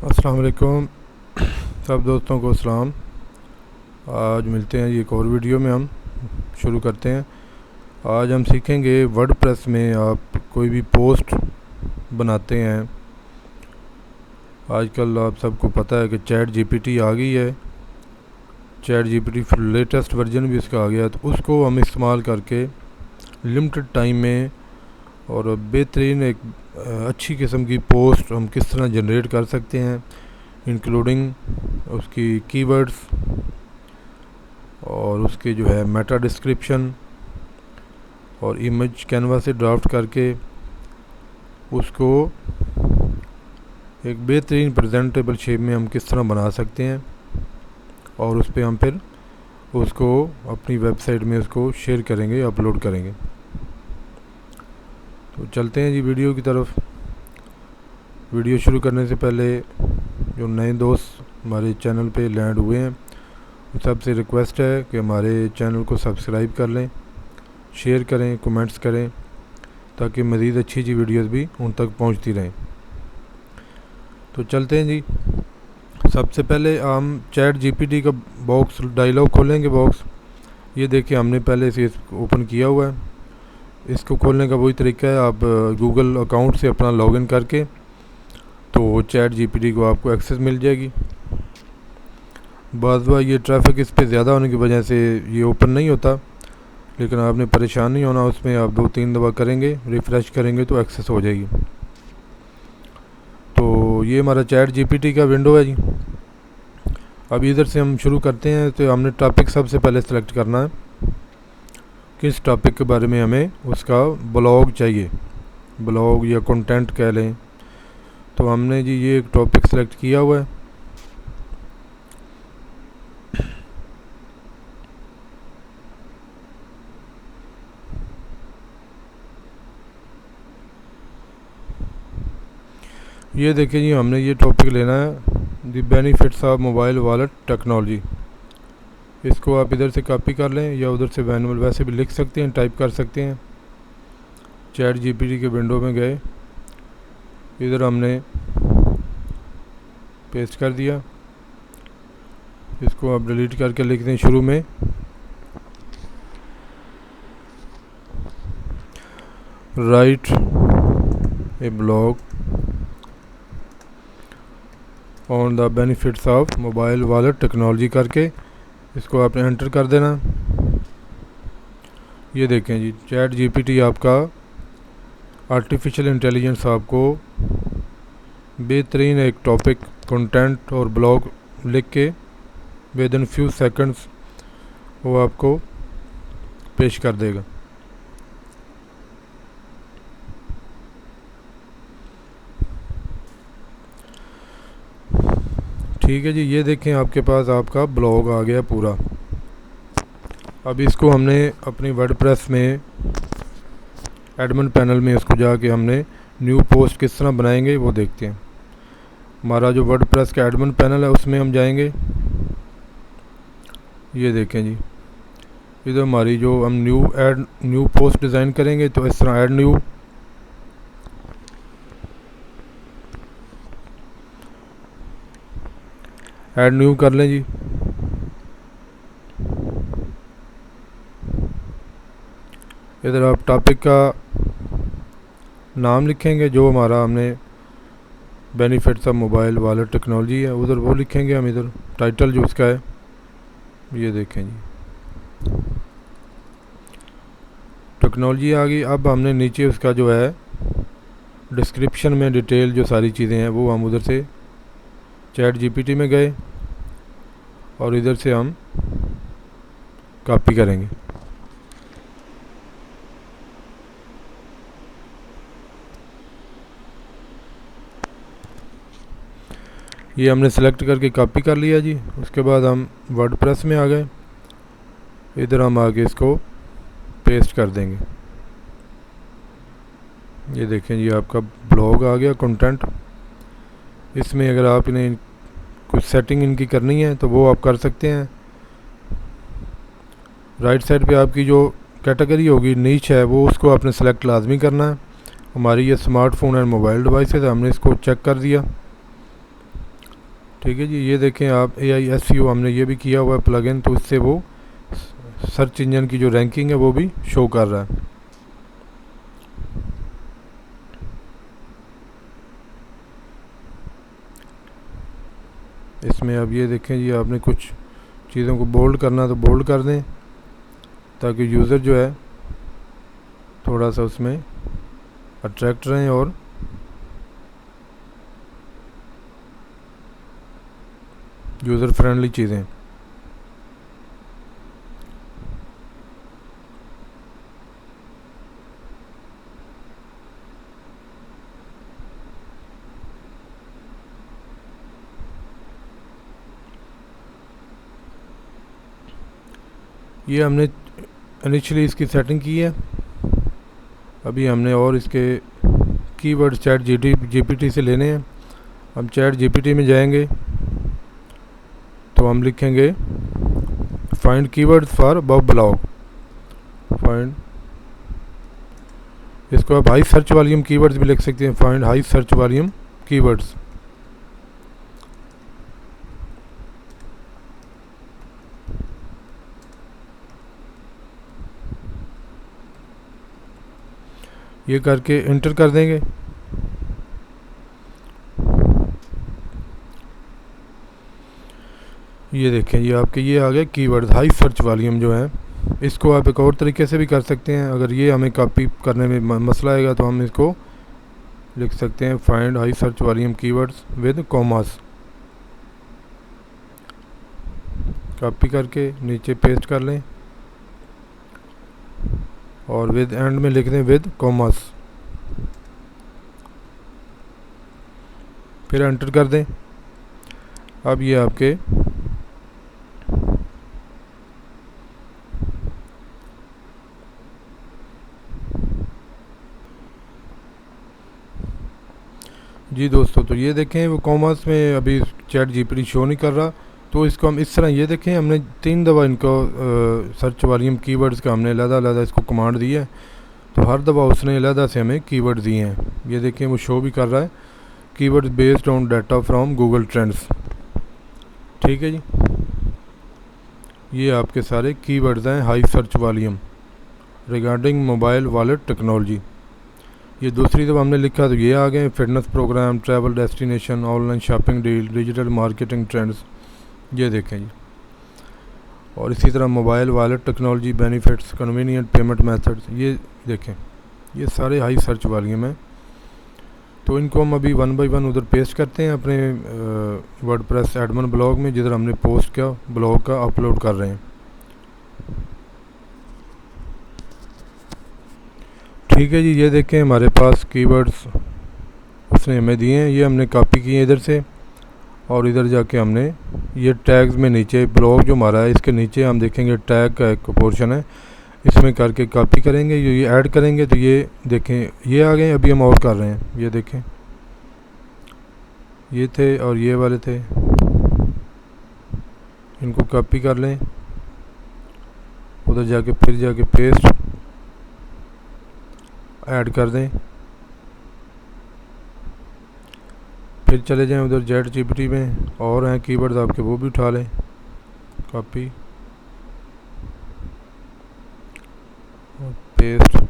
अस्सलाम वालेकुम सब दोस्तों को सलाम। आज मिलते हैं एक और वीडियो में। हम शुरू करते हैं। आज हम सीखेंगे वर्डप्रेस में आप कोई भी पोस्ट बनाते हैं। आजकल आप सबको पता है कि चैट जीपीटी आ गई है। चैट जीपीटी लेटेस्ट वर्जन भी इसका आ गया, तो उसको हम इस्तेमाल करके लिमिटेड टाइम में और बेहतरीन एक अच्छी किस्म की पोस्ट हम किस तरह जनरेट कर सकते हैं, इंक्लूडिंग उसकी कीवर्ड्स और उसके जो है मेटा डिस्क्रिप्शन और इमेज कैनवा से ड्राफ्ट करके उसको एक बेहतरीन प्रेजेंटेबल शेप में हम किस तरह बना सकते हैं और उस पर हम फिर उसको अपनी वेबसाइट में उसको शेयर करेंगे, अपलोड करेंगे। तो चलते हैं जी वीडियो की तरफ। वीडियो शुरू करने से पहले जो नए दोस्त हमारे चैनल पे लैंड हुए हैं, सबसे रिक्वेस्ट है कि हमारे चैनल को सब्सक्राइब कर लें, शेयर करें, कमेंट्स करें, ताकि मज़ीद अच्छी अच्छी वीडियोस भी उन तक पहुंचती रहें। तो चलते हैं जी। सबसे पहले हम चैट जीपीटी का बॉक्स डायलॉग खोलेंगे। बॉक्स ये देखिए, हमने पहले से ओपन किया हुआ है। इसको खोलने का वही तरीका है, आप गूगल अकाउंट से अपना लॉगिन करके तो चैट जीपीटी को आपको एक्सेस मिल जाएगी। बाज़ बार ये ट्रैफिक इस पे ज़्यादा होने की वजह से ये ओपन नहीं होता, लेकिन आपने परेशान नहीं होना। उसमें आप 2-3 दफ़ा करेंगे, रिफ़्रेश करेंगे तो एक्सेस हो जाएगी। तो ये हमारा चैट जीपीटी का विंडो है जी। अब इधर से हम शुरू करते हैं। तो हमने टॉपिक सबसे पहले सेलेक्ट करना है, किस टॉपिक के बारे में हमें उसका ब्लॉग चाहिए, ब्लॉग या कंटेंट कह लें। तो हमने जी ये एक टॉपिक सेलेक्ट किया हुआ है। ये देखिए जी, हमने ये टॉपिक लेना है the benefits of mobile wallet technology. इसको आप इधर से कॉपी कर लें या उधर से मैनुअल वैसे भी लिख सकते हैं, टाइप कर सकते हैं। चैट जीपीटी के विंडो में गए, इधर हमने पेस्ट कर दिया। इसको आप डिलीट करके लिख दें शुरू में right A blog on the benefits of mobile wallet technology करके इसको आपने एंटर कर देना। ये देखें जी, चैट जीपीटी आपका आर्टिफिशियल इंटेलिजेंस आपको बेहतरीन एक टॉपिक, कंटेंट और ब्लॉग लिख के विद इन फ्यू सेकंड्स वो आपको पेश कर देगा। ठीक है जी, ये देखें आपके पास आपका ब्लॉग आ गया पूरा। अब इसको हमने अपनी वर्डप्रेस में एडमिन पैनल में इसको जाके हमने न्यू पोस्ट किस तरह बनाएंगे वो देखते हैं। हमारा जो वर्डप्रेस का एडमिन पैनल है उसमें हम जाएंगे। ये देखें जी, इधर हमारी जो हम न्यू पोस्ट डिज़ाइन करेंगे तो इस तरह ऐड न्यू कर लें जी। इधर आप टॉपिक का नाम लिखेंगे, जो हमारा हमने benefits of mobile wallet technology है उधर वो लिखेंगे हम। इधर टाइटल जो उसका है ये देखें जी, टेक्नोलॉजी आ गई। अब हमने नीचे उसका जो है डिस्क्रिप्शन में डिटेल जो सारी चीज़ें हैं वो हम उधर से चैट जीपीटी में गए और इधर से हम कॉपी करेंगे। ये हमने सेलेक्ट करके कॉपी कर लिया जी। उसके बाद हम वर्डप्रेस में आ गए, इधर हम आगे इसको पेस्ट कर देंगे। ये देखें जी, आपका ब्लॉग आ गया, कंटेंट। इसमें अगर आप इन्हें कुछ सेटिंग इनकी करनी है तो वो आप कर सकते हैं। राइट साइड पे आपकी जो कैटेगरी होगी, नीच है, वो उसको आपने सेलेक्ट लाजमी करना है। हमारी ये स्मार्टफोन एंड मोबाइल डिवाइस है तो हमने इसको चेक कर दिया। ठीक है जी। ये देखें आप AI SEO हमने ये भी किया हुआ है प्लगइन, तो इससे वो सर्च इंजन की जो रैंकिंग है वो भी शो कर रहा है। इसमें अब ये देखें जी, आपने कुछ चीज़ों को बोल्ड करना तो बोल्ड कर दें, ताकि यूज़र जो है थोड़ा सा उसमें अट्रैक्ट रहें और यूज़र फ्रेंडली चीज़ें। ये हमने इनिशियली इसकी सेटिंग की है। अभी हमने और इसके कीवर्ड चैट GPT से लेने हैं। हम चैट GPT में जाएंगे तो हम लिखेंगे find keywords for above blog. Find, इसको आप हाई सर्च वॉल्यूम कीवर्ड्स भी लिख सकते हैं। Find high search volume keywords. ये करके इंटर कर देंगे। ये देखें, ये आपके ये आ गए कीवर्ड हाई सर्च वॉल्यूम जो है। इसको आप एक और तरीके से भी कर सकते हैं। अगर ये हमें कॉपी करने में मसला आएगा तो हम इसको लिख सकते हैं find high search volume keywords with commas. Copy करके नीचे पेस्ट कर लें और विद एंड में लिख दें विद कॉमास, फिर एंटर कर दें। अब ये आपके जी दोस्तों, तो ये देखें वो कॉमर्स में अभी चैट GPT शो नहीं कर रहा, तो इसको हम इस तरह ये देखें हमने 3 दफ़ा इनको सर्च वॉल्यूम कीवर्ड्स का हमने अलग-अलग इसको कमांड दी है, तो हर दफ़ा उसने अलग से हमें कीवर्ड दिए हैं। ये देखें वो शो भी कर रहा है keywords based on data from Google trends. ठीक है जी, ये आपके सारे कीवर्ड्स हैं high search volume regarding mobile wallet technology. ये दूसरी दफ़ा हमने लिखा तो ये आ गए fitness programme, travel destination, online shopping deal, digital marketing trends. ये देखें जी, और इसी तरह mobile wallet technology, benefits, convenient payment methods. ये देखें, ये सारे हाई सर्च वॉल्यूम हैं। तो इनको हम अभी 1 बाय 1 उधर पेस्ट करते हैं अपने वर्डप्रेस एडमिन ब्लॉग में, जिधर हमने पोस्ट का ब्लॉग का अपलोड कर रहे हैं। ठीक है जी, ये देखें हमारे पास कीवर्ड्स उसने हमें दिए हैं, ये हमने कॉपी किए इधर से, और इधर जाके हमने ये टैग्स में नीचे ब्लॉग जो हमारा है इसके नीचे हम देखेंगे टैग का एक पोर्शन है, इसमें करके कॉपी करेंगे, ये ऐड करेंगे। तो ये देखें ये आ गए। अभी हम और कर रहे हैं, ये देखें ये थे और ये वाले थे, इनको कॉपी कर लें, उधर जाके फिर जाके पेस्ट ऐड कर दें, फिर चले जाएं उधर चैट GPT में, और हैं कीवर्ड्स आपके वो भी उठा लें, कॉपी और पेस्ट।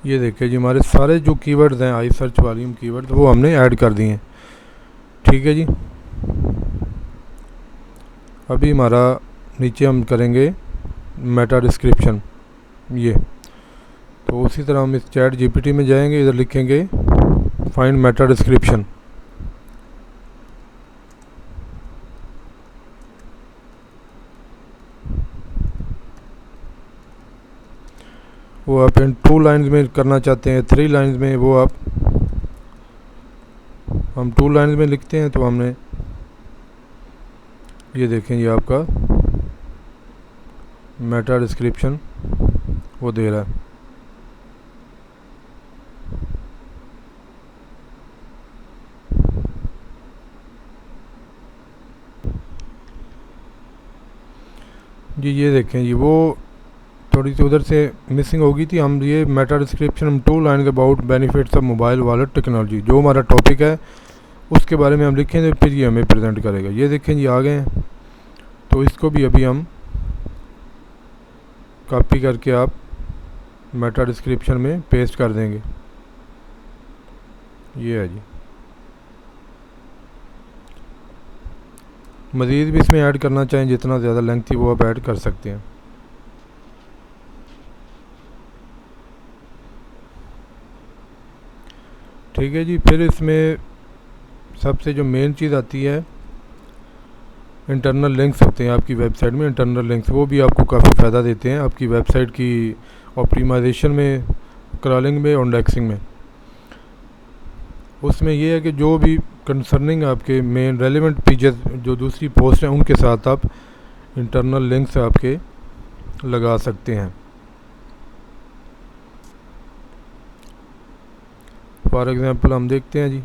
ये देखिए जी, हमारे सारे जो कीवर्ड्स हैं हाई सर्च वॉल्यूम कीवर्ड्स वो हमने ऐड कर दिए हैं। ठीक है जी, अभी हमारा नीचे हम करेंगे मेटा डिस्क्रिप्शन। ये तो उसी तरह हम इस चैट GPT में जाएंगे, इधर लिखेंगे फाइंड मेटा डिस्क्रिप्शन। वो वो आप इन 2 लाइन्स में करना चाहते हैं, 3 लाइन्स में, वो आप हम 2 लाइन्स में लिखते हैं। तो हमने ये देखें, ये आपका मेटा डिस्क्रिप्शन वो दे रहा है। जी ये देखें जी, वो थोड़ी सी उधर से मिसिंग हो गई थी। हम ये मेटा डिस्क्रिप्शन हम 2 lines about benefits of mobile wallet technology, जो हमारा टॉपिक है उसके बारे में हम लिखेंगे, फिर ये हमें प्रेजेंट करेगा। ये देखें जी, आ गए हैं। तो इसको भी अभी हम कॉपी करके आप मेटा डिस्क्रिप्शन में पेस्ट कर देंगे। ये है जी। मज़ीद भी इसमें ऐड करना चाहें, जितना ज़्यादा लेंथी वो आप ऐड कर सकते हैं। ठीक है जी। फिर इसमें सबसे जो मेन चीज़ आती है, इंटरनल लिंक्स होते हैं आपकी वेबसाइट में। इंटरनल लिंक्स वो भी आपको काफ़ी फ़ायदा देते हैं आपकी वेबसाइट की ऑप्टिमाइजेशन में, क्रॉलिंग में और इंडेक्सिंग में। उसमें ये है कि जो भी कंसर्निंग आपके मेन रेलेवेंट पेजेस जो दूसरी पोस्ट हैं, उनके साथ आप इंटरनल लिंक्स आपके लगा सकते हैं। फॉर एग्ज़ाम्पल हम देखते हैं जी,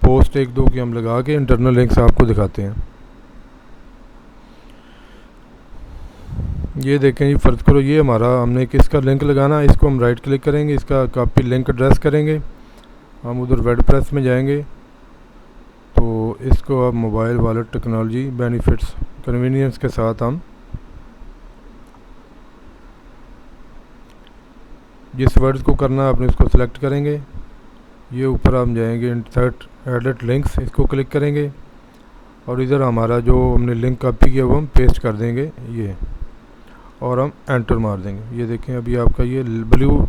पोस्ट 1-2 की हम लगा के इंटरनल लिंक्स आपको दिखाते हैं। ये देखें जी, फ़र्ज़ करो ये हमारा, हमने किसका लिंक लगाना है, इसको हम राइट क्लिक करेंगे, इसका कॉपी लिंक एड्रेस करेंगे, हम उधर वर्डप्रेस में जाएंगे। तो इसको आप mobile wallet technology benefits convenience के साथ हम जिस वर्ड्स को करना है आपने उसको सिलेक्ट करेंगे। ये ऊपर हम जाएंगे, इंसर्ट एडिट लिंक्स, इसको क्लिक करेंगे और इधर हमारा जो हमने लिंक कॉपी किया वो हम पेस्ट कर देंगे ये, और हम एंटर मार देंगे। ये देखें अभी आपका ये ब्लू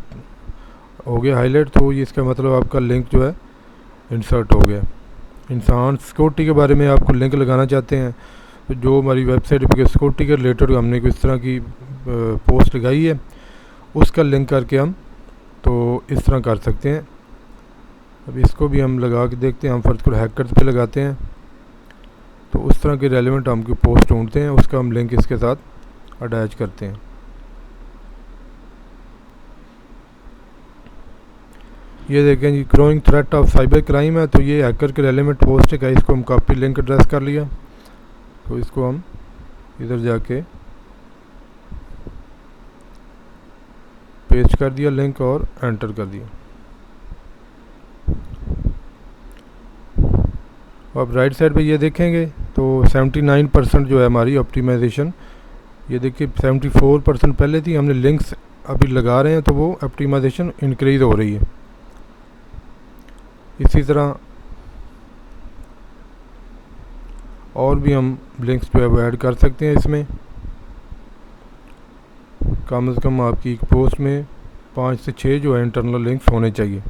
हो गया हाईलाइट, तो ये इसका मतलब आपका लिंक जो है इंसर्ट हो गया। इंसान सिक्योरिटी के बारे में आपको लिंक लगाना चाहते हैं, तो जो हमारी वेबसाइट पर सिक्योरिटी के रिलेटेड हमने कोई इस तरह की पोस्ट लगाई है, उसका लिंक करके हम तो इस तरह कर सकते हैं। अब इसको भी हम लगा के देखते हैं। हम फ़र्ज़ को हैकर्स पे लगाते हैं, तो उस तरह के रेलेवेंट हमको पोस्ट ढूंढते हैं, उसका हम लिंक इसके साथ अटैच करते हैं। ये देखें जी, growing threat of cyber crime है, तो ये हैकर के रेलेवेंट पोस्ट है। इसको हम कॉपी लिंक एड्रेस कर लिया, तो इसको हम इधर जाके पेस्ट कर दिया लिंक और एंटर कर दिया। अब राइट साइड पे ये देखेंगे तो 79% जो है हमारी ऑप्टिमाइजेशन, ये देखिए 74% पहले थी, हमने लिंक्स अभी लगा रहे हैं तो वो ऑप्टिमाइजेशन इंक्रीज़ हो रही है। इसी तरह और भी हम लिंक्स जो है वो ऐड कर सकते हैं इसमें। कम से कम आपकी एक पोस्ट में 5 से 6 जो है इंटरनल लिंक्स होने चाहिए।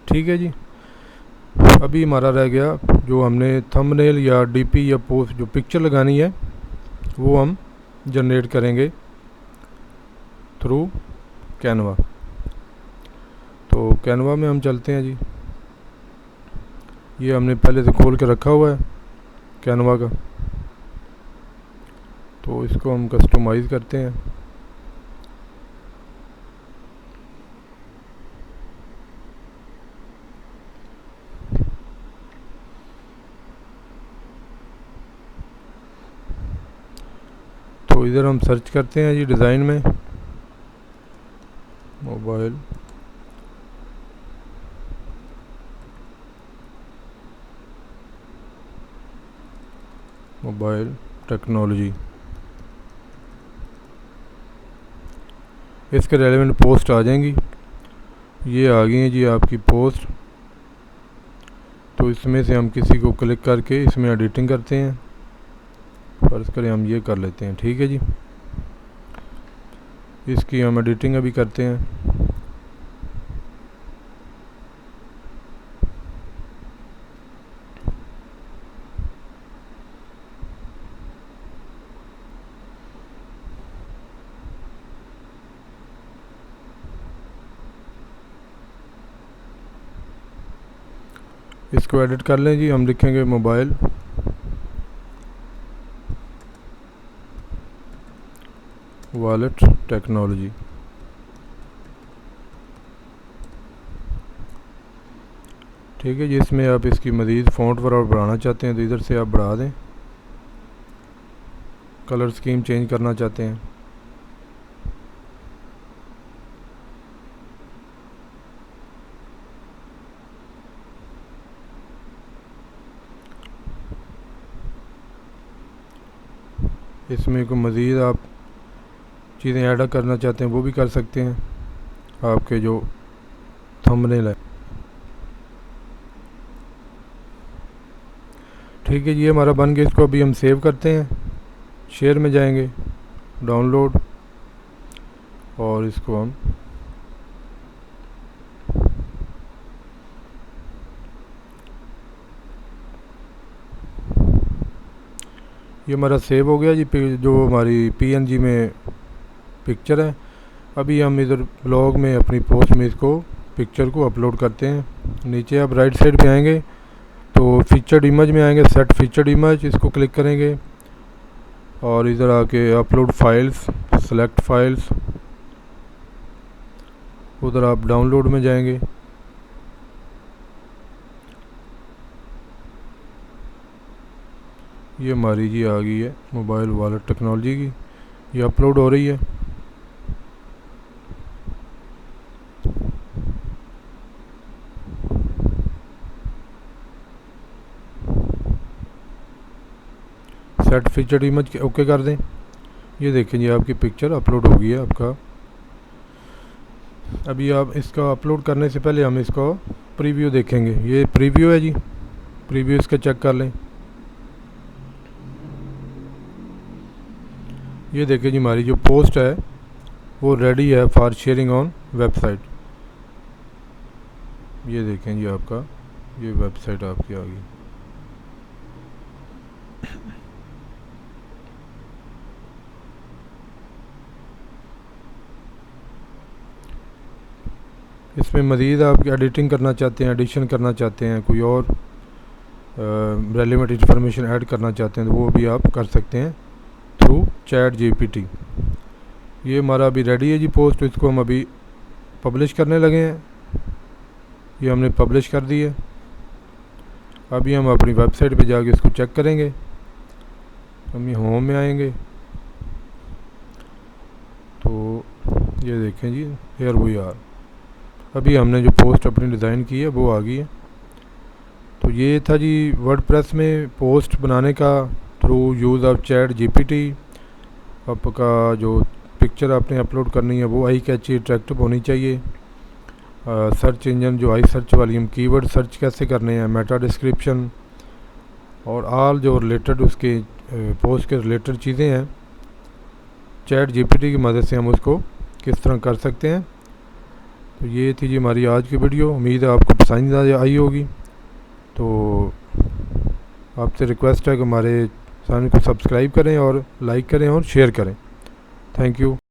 ठीक है जी। अभी हमारा रह गया जो हमने थंबनेल या डीपी या पोस्ट जो पिक्चर लगानी है वो हम जनरेट करेंगे थ्रू कैनवा। तो कैनवा में हम चलते हैं जी। ये हमने पहले से खोल के रखा हुआ है कैनवा का, तो इसको हम कस्टमाइज़ करते हैं। तो इधर हम सर्च करते हैं जी डिज़ाइन में मोबाइल टेक्नोलॉजी, इसके रेलेवेंट पोस्ट आ जाएंगी। ये आ गई हैं जी आपकी पोस्ट। तो इसमें से हम किसी को क्लिक करके इसमें एडिटिंग करते हैं। फर्ज करें हम ये कर लेते हैं, ठीक है जी। इसकी हम एडिटिंग अभी करते हैं। इसको एडिट कर लें जी। हम लिखेंगे मोबाइल वॉलेट टेक्नोलॉजी। ठीक है जी। इसमें आप इसकी मज़ीद फ़ॉन्ट और बढ़ाना चाहते हैं तो इधर से आप बढ़ा दें। कलर स्कीम चेंज करना चाहते हैं इसमें को मज़ीद आप चीज़ें ऐड करना चाहते हैं वो भी कर सकते हैं। आपके जो थंबनेल है। ठीक है, ये हमारा बन गया। इसको अभी हम सेव करते हैं। शेयर में जाएंगे, डाउनलोड, और इसको हम ये हमारा सेव हो गया जी। जो हमारी PNG में पिक्चर है। अभी हम इधर ब्लॉग में अपनी पोस्ट में इसको पिक्चर को अपलोड करते हैं। नीचे आप राइट साइड पे आएंगे तो फीचर्ड इमेज में आएंगे, सेट फीचर्ड इमेज, इसको क्लिक करेंगे और इधर आके अपलोड फाइल्स, सेलेक्ट फाइल्स, उधर आप डाउनलोड में जाएंगे। ये हमारी जी आ गई है मोबाइल वॉलेट टेक्नोलॉजी की, ये अपलोड हो रही है। सेट फीचर्ड इमेज ओके कर दें। ये देखें जी आपकी पिक्चर अपलोड हो गई है आपका। अभी आप इसका अपलोड करने से पहले हम इसका प्रीव्यू देखेंगे। ये प्रीव्यू है जी, प्रीव्यू इसका चेक कर लें। ये देखें जी हमारी जो पोस्ट है वो रेडी है फॉर शेयरिंग ऑन वेबसाइट। ये देखें जी आपका, ये वेबसाइट आपकी आ गई। इसमें मज़ीद आप एडिटिंग करना चाहते हैं, एडिशन करना चाहते हैं, कोई और रेलेवेंट इंफॉर्मेशन ऐड करना चाहते हैं तो वो भी आप कर सकते हैं थ्रू ChatGPT। ये हमारा अभी रेडी है जी पोस्ट। इसको हम अभी पब्लिश करने लगे हैं। ये हमने पब्लिश कर दी है। अभी हम अपनी वेबसाइट पे जाके इसको चेक करेंगे। हम ये होम में आएंगे तो ये देखें जी, हियर वी आर। अभी हमने जो पोस्ट अपनी डिज़ाइन की है वो आ गई है। तो ये था जी वर्डप्रेस में पोस्ट बनाने का थ्रू यूज़ ऑफ ChatGPT। आपका जो पिक्चर आपने अपलोड करनी है वो आई कैची अट्रैक्टिव होनी चाहिए। सर्च इंजन जो आई सर्च वाली, हम कीवर्ड सर्च कैसे करने हैं, मेटा डिस्क्रिप्शन और ऑल जो रिलेटेड उसके पोस्ट के रिलेटेड चीज़ें हैं ChatGPT की मदद से हम उसको किस तरह कर सकते हैं। तो ये थी जी हमारी आज की वीडियो। उम्मीद है आपको पसंद आई होगी। तो आपसे रिक्वेस्ट है कि हमारे चैनल को सब्सक्राइब करें और लाइक करें और शेयर करें। Thank you.